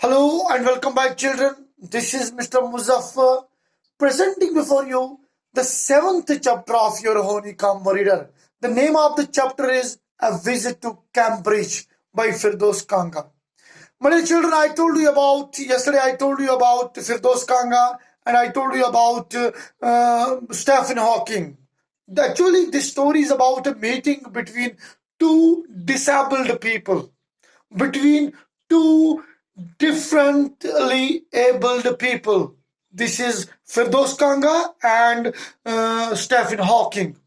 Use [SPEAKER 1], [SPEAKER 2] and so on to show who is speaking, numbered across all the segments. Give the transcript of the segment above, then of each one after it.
[SPEAKER 1] Hello and welcome back, children. This is Mr. Muzaffar presenting before you the seventh chapter of your Honeycomb Reader. The name of the chapter is A Visit to Cambridge by Firdaus Kanga. My dear children, yesterday I told you about Firdaus Kanga and I told you about Stephen Hawking. Actually, this story is about a meeting between two disabled people, between two differently abled people. This is Firdaus Kanga and Stephen Hawking.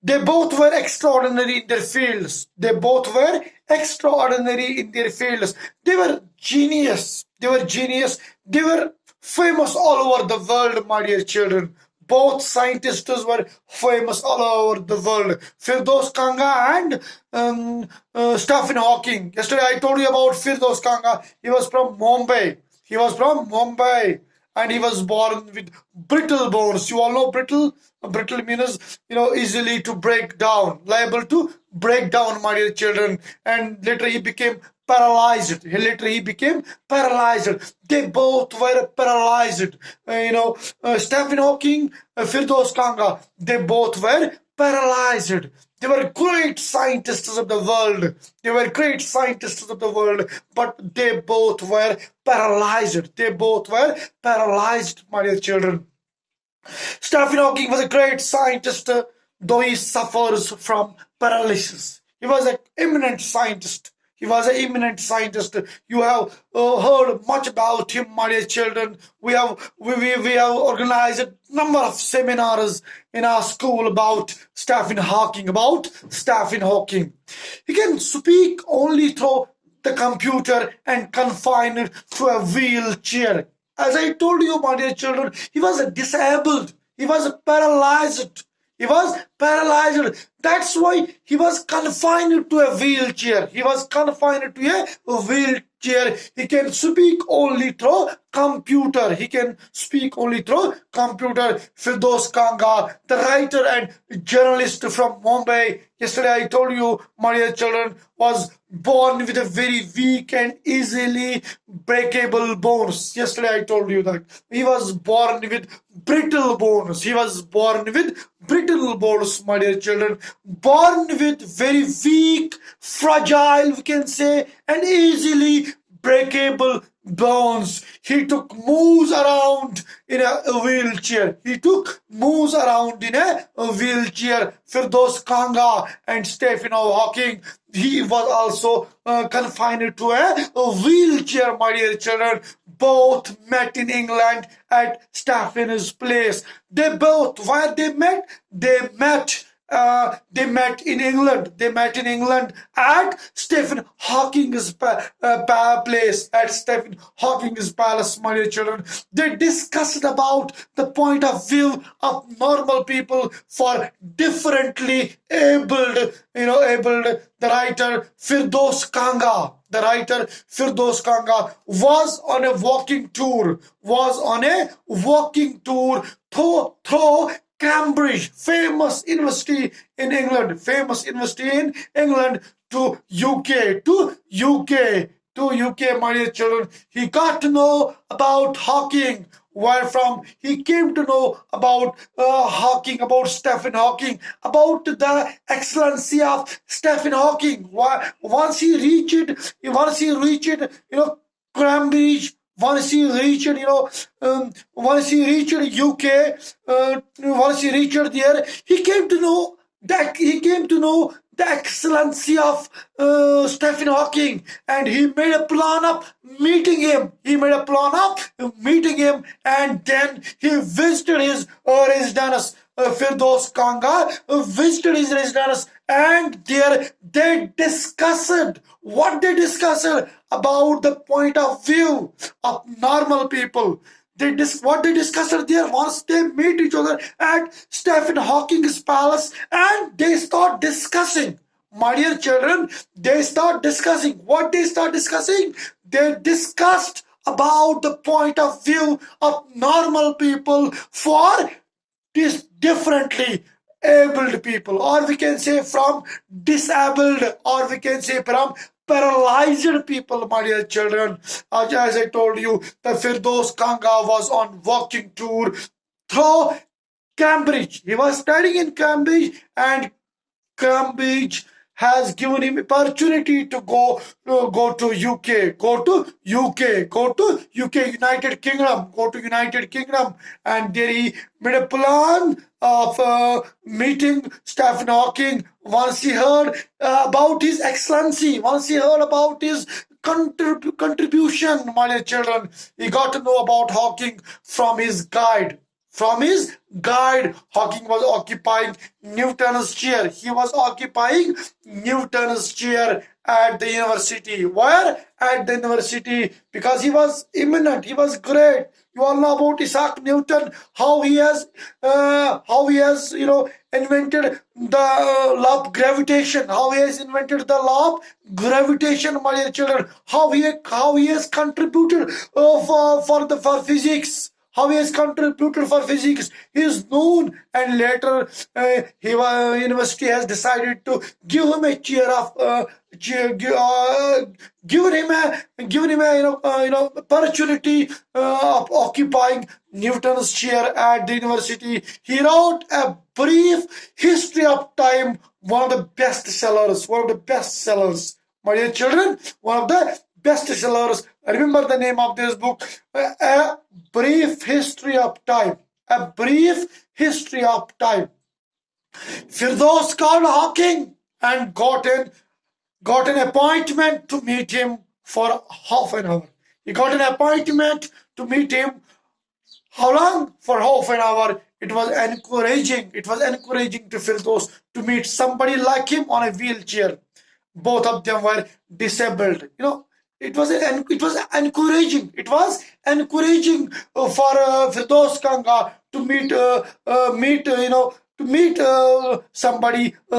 [SPEAKER 1] They both were extraordinary in their fields. They both were extraordinary in their fields. They were genius. They were genius. They were famous all over the world, my dear children. Both scientists were famous all over the world. Firdaus Kanga and Stephen Hawking. Yesterday I told you about Firdaus Kanga. He was from Mumbai. He was from Mumbai. And he was born with brittle bones. You all know brittle? Brittle means, easily to break down, liable to break down, my dear children. And later he became paralyzed. He became paralyzed. They both were paralyzed. Stephen Hawking, Firdaus Kanga, they both were paralyzed. They were great scientists of the world. They were great scientists of the world, but they both were paralyzed. They both were paralyzed, my dear children. Stephen Hawking was a great scientist, though he suffers from paralysis. He was an eminent scientist. He was an eminent scientist. You have heard much about him, my dear children. We have organized a number of seminars in our school about Stephen Hawking. He can speak only through the computer and confined to a wheelchair. As I told you, my dear children, he was disabled. He was paralyzed. He was paralyzed. That's why he was confined to a wheelchair. He can speak only through computer. Firdaus Kanga, the writer and journalist from Mumbai. Yesterday I told you, my dear children, was born with a very weak and easily breakable bones. Yesterday I told you that he was born with brittle bones. My dear children. Born with very weak, fragile, we can say, and easily breakable bones. He took moves around in a wheelchair. Firdaus Kanga and Stephen Hawking, he was also confined to a wheelchair, my dear children. Both met in England at Stephen's place. They met in England. They met in England at Stephen Hawking's place, at Stephen Hawking's palace, my dear children. They discussed about the point of view of normal people for differently abled. The writer Firdaus Kanga was on a walking tour through Cambridge, famous university in England, to UK, my dear children. He got to know about Hawking, wherefrom he came to know about Hawking, about Stephen Hawking, about the excellency of Stephen Hawking. Once he reached, Cambridge. Once he reached UK, once he reached there, he came to know the excellency of Stephen Hawking, and he made a plan of meeting him. And then he visited his residence. Firdaus Kanga visited his residence, and there they discussed about the point of view of normal people. What they discussed there once they meet each other at Stephen Hawking's palace, and they start discussing. My dear children, they start discussing. What they start discussing? They discussed about the point of view of normal people for these differently abled people, or we can say from disabled, or we can say from paralyzed people, my dear children. As I told you, the Firdaus Kanga was on walking tour through Cambridge. He was studying in Cambridge, and Cambridge has given him opportunity to go to UK, United Kingdom, and there he made a plan of meeting Stephen Hawking. Once he heard about his excellency, once he heard about his contribution, my dear children, he got to know about Hawking from his guide. From his guide, Hawking was occupying Newton's chair. He was occupying Newton's chair at the university. Where? At the university, because he was eminent. He was great. You all know about Isaac Newton, how he has, invented the law of gravitation. How he has invented the law of gravitation, my dear children. How he has contributed for physics. How he has contributed for physics. He is known, and later university has decided to give him a chair of given him a opportunity of occupying Newton's chair at the university. He wrote a brief history of time, one of the best sellers, my dear children, one of the bestsellers. Remember the name of this book, A Brief History of Time. A Brief History of Time. Firdaus called Hawking and got an appointment to meet him for half an hour. He got an appointment to meet him. How long? For half an hour. It was encouraging. It was encouraging to Firdaus to meet somebody like him on a wheelchair. Both of them were disabled. It was encouraging. It was encouraging for Firdaus Kanga to meet somebody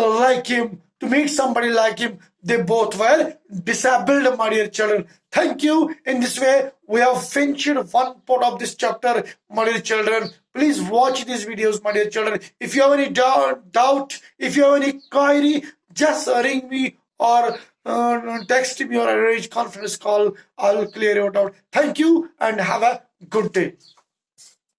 [SPEAKER 1] like him. To meet somebody like him. They both were disabled, my dear children. Thank you. In this way, we have finished one part of this chapter, my dear children. Please watch these videos, my dear children. If you have any doubt, if you have any query, just ring me or text me or arrange conference call. I will clear your doubt. Thank you and have a good day.